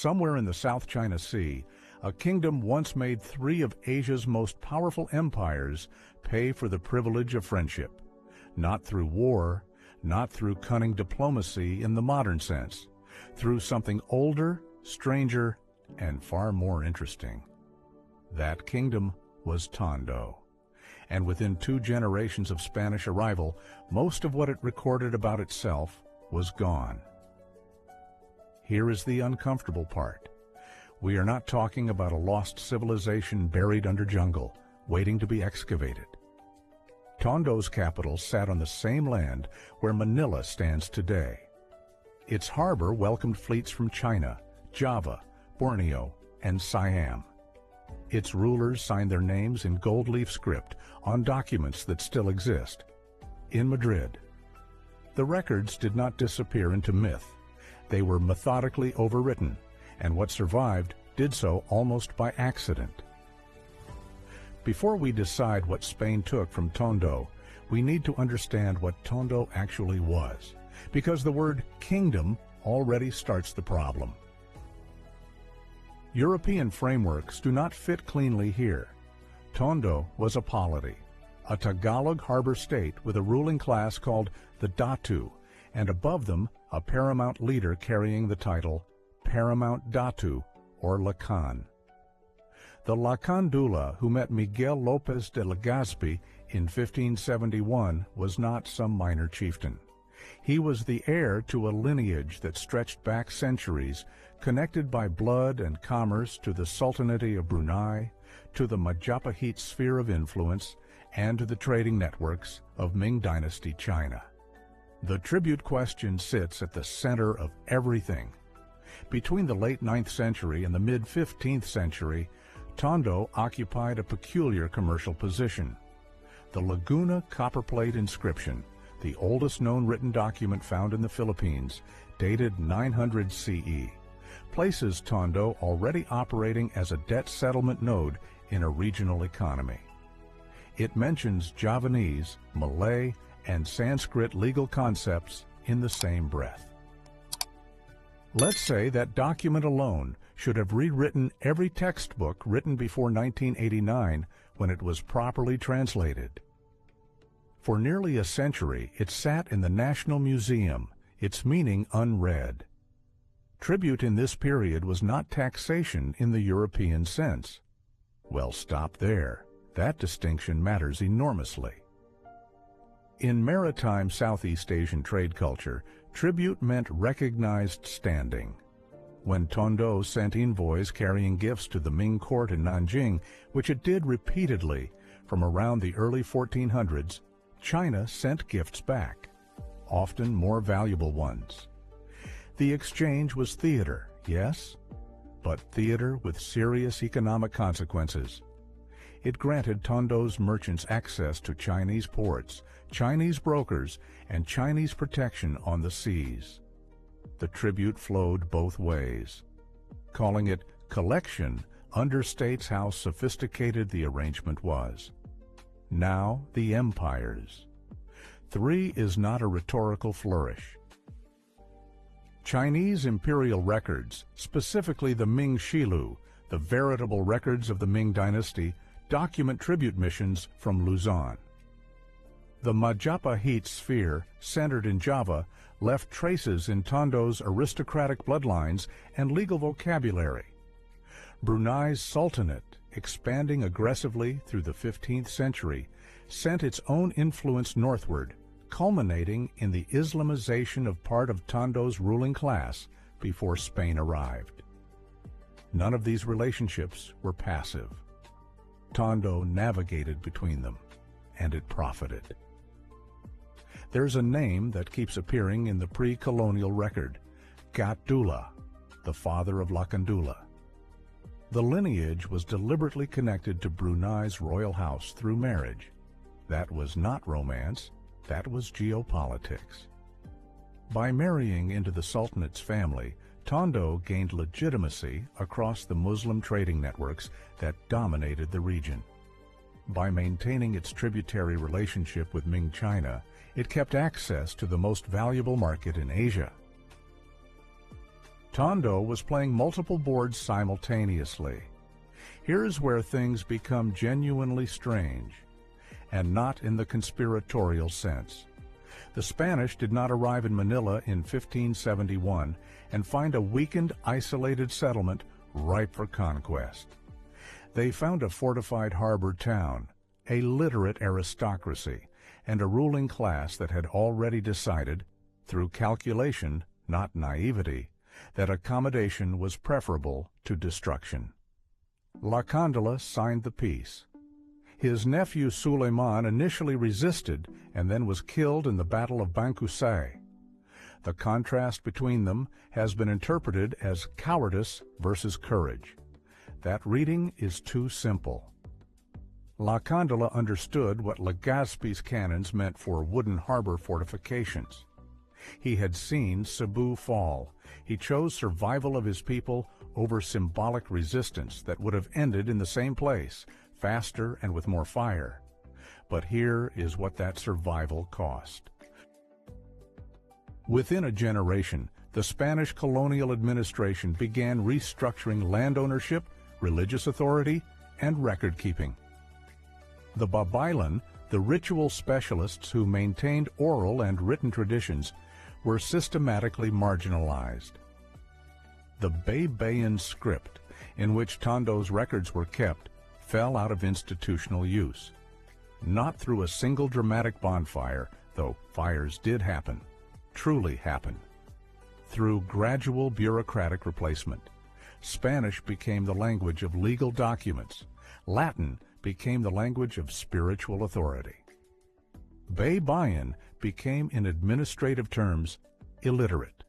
Somewhere in the South China Sea, a kingdom once made three of Asia's most powerful empires pay for the privilege of friendship. Not through war, not through cunning diplomacy in the modern sense, through something older, stranger, and far more interesting. That kingdom was Tondo. And within 2 generations of Spanish arrival, most of what it recorded about itself was gone. Here is the uncomfortable part. We are not talking about a lost civilization buried under jungle, waiting to be excavated. Tondo's capital sat on the same land where Manila stands today. Its harbor welcomed fleets from China, Java, Borneo, and Siam. Its rulers signed their names in gold leaf script on documents that still exist. In Madrid, the records did not disappear into myth. They were methodically overwritten, and what survived did so almost by accident. Before we decide what Spain took from Tondo, we need to understand what Tondo actually was, because the word kingdom already starts the problem. European frameworks do not fit cleanly here. Tondo was a polity, a Tagalog harbor state with a ruling class called the Datu, and above them a paramount leader carrying the title Paramount Datu or Lakan. The Lakan Dula who met Miguel Lopez de Legazpi in 1571 was not some minor chieftain. He was the heir to a lineage that stretched back centuries, connected by blood and commerce to the Sultanate of Brunei, to the Majapahit sphere of influence, and to the trading networks of Ming Dynasty China. The tribute question sits at the center of everything. Between the late 9th century and the mid-15th century, Tondo occupied a peculiar commercial position. The Laguna Copperplate inscription, the oldest known written document found in the Philippines, dated 900 CE, places Tondo already operating as a debt settlement node in a regional economy. It mentions Javanese, Malay, and Sanskrit legal concepts in the same breath. Let's say that document alone should have rewritten every textbook written before 1989 when it was properly translated. For nearly a century, it sat in the National Museum, its meaning unread. Tribute in this period was not taxation in the European sense. Well, stop there. That distinction matters enormously. In maritime Southeast Asian trade culture, tribute meant recognized standing. When Tondo sent envoys carrying gifts to the Ming court in Nanjing, which it did repeatedly from around the early 1400s, China sent gifts back, often more valuable ones. The exchange was theater, yes, but theater with serious economic consequences. It granted Tondo's merchants access to Chinese ports, Chinese brokers, and Chinese protection on the seas. The tribute flowed both ways. Calling it collection understates how sophisticated the arrangement was. Now the empires. 3 is not a rhetorical flourish. Chinese imperial records, specifically the Ming Shilu, the veritable records of the Ming dynasty, document tribute missions from Luzon. The Majapahit sphere, centered in Java, left traces in Tondo's aristocratic bloodlines and legal vocabulary. Brunei's Sultanate, expanding aggressively through the 15th century, sent its own influence northward, culminating in the Islamization of part of Tondo's ruling class before Spain arrived. None of these relationships were passive. Tondo navigated between them, and it profited. There's a name that keeps appearing in the pre-colonial record, Gatdula, the father of Lakandula. The lineage was deliberately connected to Brunei's royal house through marriage. That was not romance, that was geopolitics. By marrying into the Sultanate's family, Tondo gained legitimacy across the Muslim trading networks that dominated the region. By maintaining its tributary relationship with Ming China, it kept access to the most valuable market in Asia. Tondo was playing multiple boards simultaneously. Here's where things become genuinely strange, and not in the conspiratorial sense. The Spanish did not arrive in Manila in 1571 and find a weakened, isolated settlement ripe for conquest. They found a fortified harbor town, a literate aristocracy, and a ruling class that had already decided, through calculation, not naivety, that accommodation was preferable to destruction. Lacandala signed the peace. His nephew Suleiman initially resisted and then was killed in the Battle of Bangkusay. The contrast between them has been interpreted as cowardice versus courage. That reading is too simple. Lacandala understood what Legazpi's cannons meant for wooden harbor fortifications. He had seen Cebu fall. He chose survival of his people over symbolic resistance that would have ended in the same place, faster and with more fire. But here is what that survival cost. Within a generation, the Spanish colonial administration began restructuring land ownership, religious authority, and record-keeping. The Babaylan, the ritual specialists who maintained oral and written traditions, were systematically marginalized. The Baybayin script, in which Tondo's records were kept, fell out of institutional use. Not through a single dramatic bonfire, though fires did happen, truly happen. Through gradual bureaucratic replacement. Spanish became the language of legal documents. Latin became the language of spiritual authority. Baybayin became, in administrative terms, illiterate.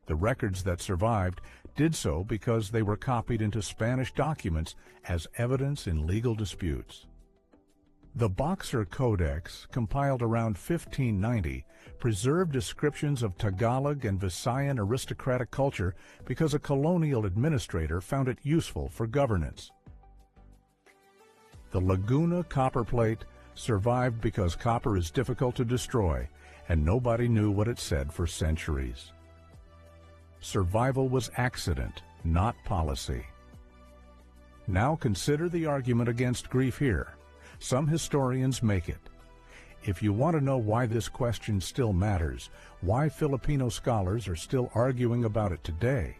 The records that survived did so because they were copied into Spanish documents as evidence in legal disputes. The Boxer Codex, compiled around 1590, preserved descriptions of Tagalog and Visayan aristocratic culture because a colonial administrator found it useful for governance. The Laguna Copperplate survived because copper is difficult to destroy, and nobody knew what it said for centuries. Survival was accident, not policy. Now consider the argument against grief here. Some historians make it. If you want to know why this question still matters, why Filipino scholars are still arguing about it today,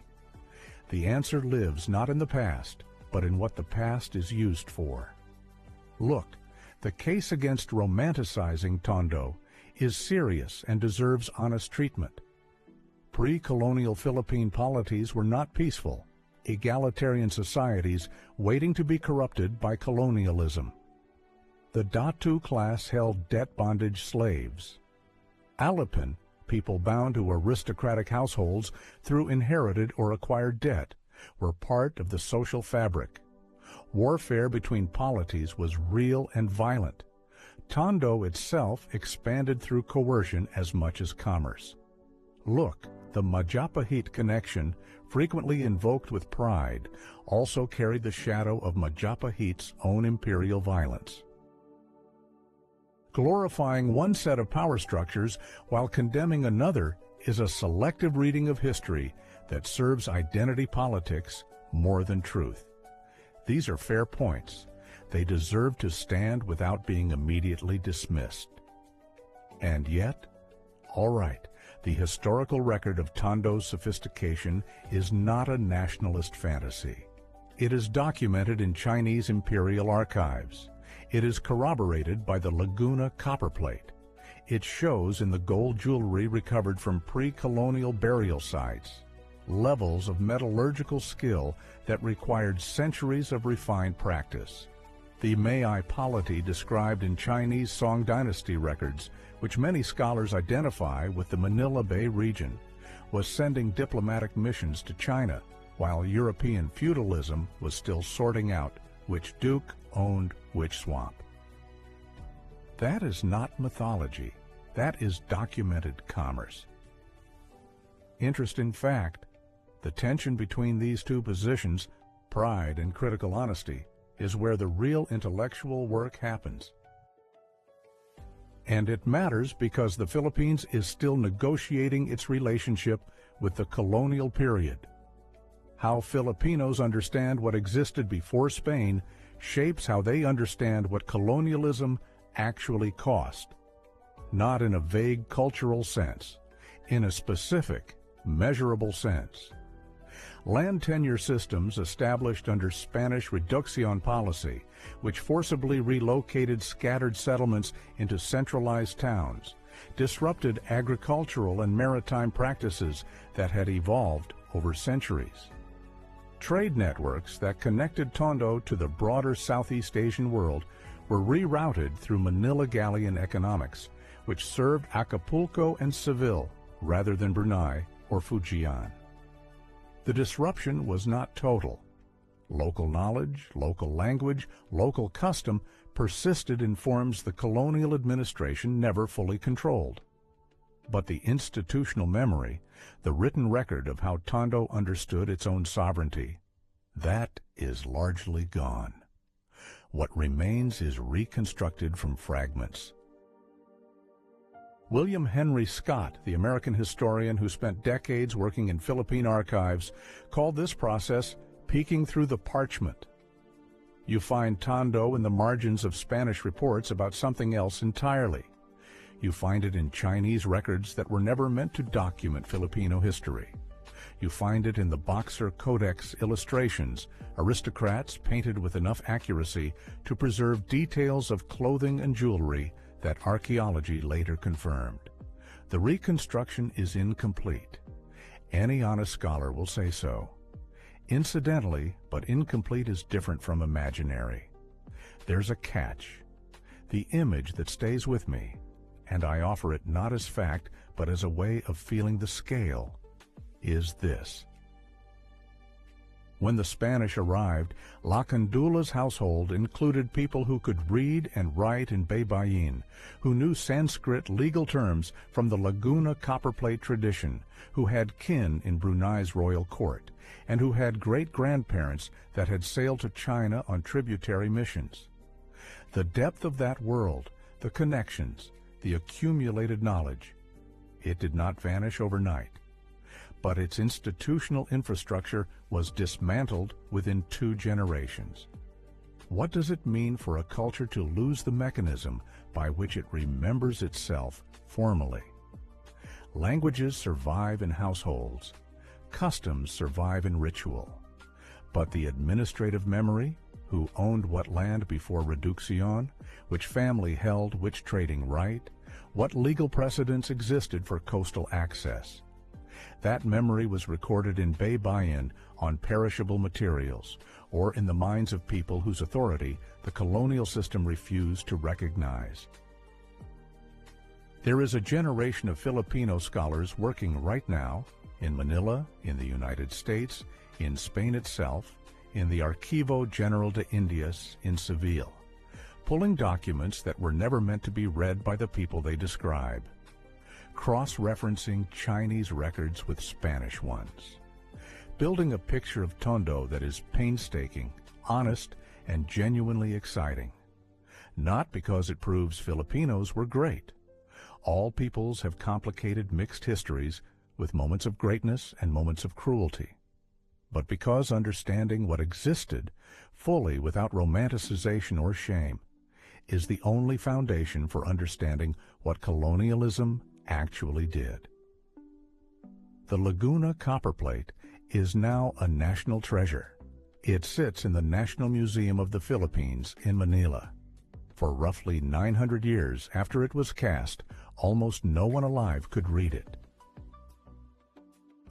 the answer lives not in the past, but in what the past is used for. Look, the case against romanticizing Tondo is serious and deserves honest treatment. Pre-colonial Philippine polities were not peaceful, egalitarian societies waiting to be corrupted by colonialism. The Datu class held debt bondage slaves. Alipin, people bound to aristocratic households through inherited or acquired debt, were part of the social fabric. Warfare between polities was real and violent. Tondo itself expanded through coercion as much as commerce. Look, the Majapahit connection, frequently invoked with pride, also carried the shadow of Majapahit's own imperial violence. Glorifying one set of power structures while condemning another is a selective reading of history that serves identity politics more than truth. These are fair points. They deserve to stand without being immediately dismissed. And yet, all right, the historical record of Tondo's sophistication is not a nationalist fantasy. It is documented in Chinese imperial archives. It is corroborated by the Laguna Copperplate. It shows in the gold jewelry recovered from pre-colonial burial sites, levels of metallurgical skill that required centuries of refined practice. The Mei polity described in Chinese Song Dynasty records, which many scholars identify with the Manila Bay region, was sending diplomatic missions to China, while European feudalism was still sorting out which duke owned which swamp. That is not mythology. That is documented commerce. Interesting fact, the tension between these two positions, pride and critical honesty, is where the real intellectual work happens. And it matters because the Philippines is still negotiating its relationship with the colonial period, How Filipinos understand what existed before Spain shapes how they understand what colonialism actually cost. Not in a vague cultural sense, in a specific, measurable sense. Land tenure systems established under Spanish reducción policy, which forcibly relocated scattered settlements into centralized towns, disrupted agricultural and maritime practices that had evolved over centuries. Trade networks that connected Tondo to the broader Southeast Asian world were rerouted through Manila galleon economics, which served Acapulco and Seville rather than Brunei or Fujian. The disruption was not total. Local knowledge, local language, local custom persisted in forms the colonial administration never fully controlled. But the institutional memory, the written record of how Tondo understood its own sovereignty, that is largely gone. What remains is reconstructed from fragments. William Henry Scott, the American historian who spent decades working in Philippine archives, called this process peeking through the parchment. You find Tondo in the margins of Spanish reports about something else entirely. You find it in Chinese records that were never meant to document Filipino history. You find it in the Boxer Codex illustrations, aristocrats painted with enough accuracy to preserve details of clothing and jewelry that archaeology later confirmed. The reconstruction is incomplete. Any honest scholar will say so. Incidentally, but incomplete is different from imaginary. There's a catch. The image that stays with me, and I offer it not as fact, but as a way of feeling the scale, is this. When the Spanish arrived, La Candula's household included people who could read and write in Baybayin, who knew Sanskrit legal terms from the Laguna Copperplate tradition, who had kin in Brunei's royal court, and who had great-grandparents that had sailed to China on tributary missions. The depth of that world, the connections, the accumulated knowledge, it did not vanish overnight. But its institutional infrastructure was dismantled within 2 generations. What does it mean for a culture to lose the mechanism by which it remembers itself formally? Languages survive in households. Customs survive in ritual. But the administrative memory, who owned what land before reduction, which family held which trading right, what legal precedents existed for coastal access, that memory was recorded in Baybayin on perishable materials, or in the minds of people whose authority the colonial system refused to recognize. There is a generation of Filipino scholars working right now in Manila, in the United States, in Spain itself, in the Archivo General de Indias in Seville, pulling documents that were never meant to be read by the people they describe, cross-referencing Chinese records with Spanish ones, building a picture of Tondo that is painstaking, honest, and genuinely exciting. Not because it proves Filipinos were great. All peoples have complicated mixed histories with moments of greatness and moments of cruelty. But because understanding what existed fully without romanticization or shame is the only foundation for understanding what colonialism actually did. The Laguna Copperplate is now a national treasure. It sits in the National Museum of the Philippines in Manila. For roughly 900 years after it was cast, almost no one alive could read it.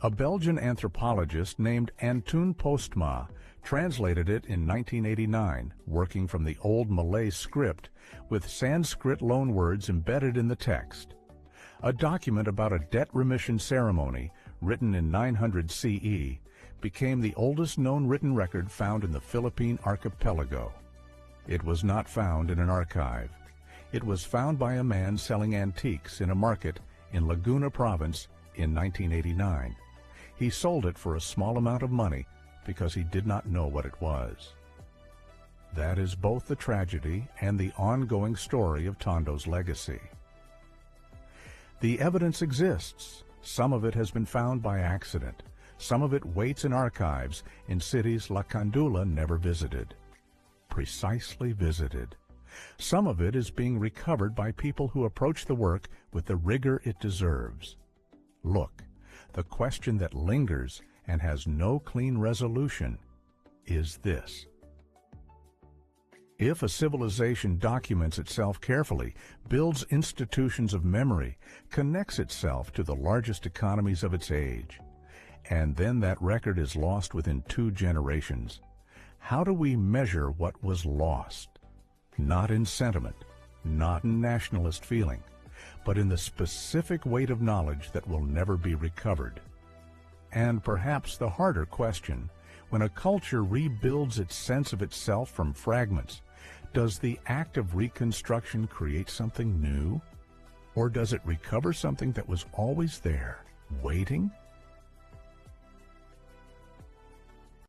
A Belgian anthropologist named Antoon Postma translated it in 1989, working from the Old Malay script with Sanskrit loanwords embedded in the text. A document about a debt remission ceremony written in 900 CE became the oldest known written record found in the Philippine archipelago. It was not found in an archive. It was found by a man selling antiques in a market in Laguna Province in 1989. He sold it for a small amount of money because he did not know what it was. That is both the tragedy and the ongoing story of Tondo's legacy. The evidence exists. Some of it has been found by accident. Some of it waits in archives in cities Lacandula never visited. Precisely visited. Some of it is being recovered by people who approach the work with the rigor it deserves. Look, the question that lingers and has no clean resolution is this. If a civilization documents itself carefully, builds institutions of memory, connects itself to the largest economies of its age, and then that record is lost within 2 generations, how do we measure what was lost? Not in sentiment, not in nationalist feeling, but in the specific weight of knowledge that will never be recovered. And perhaps the harder question, when a culture rebuilds its sense of itself from fragments, does the act of reconstruction create something new? Or does it recover something that was always there, waiting?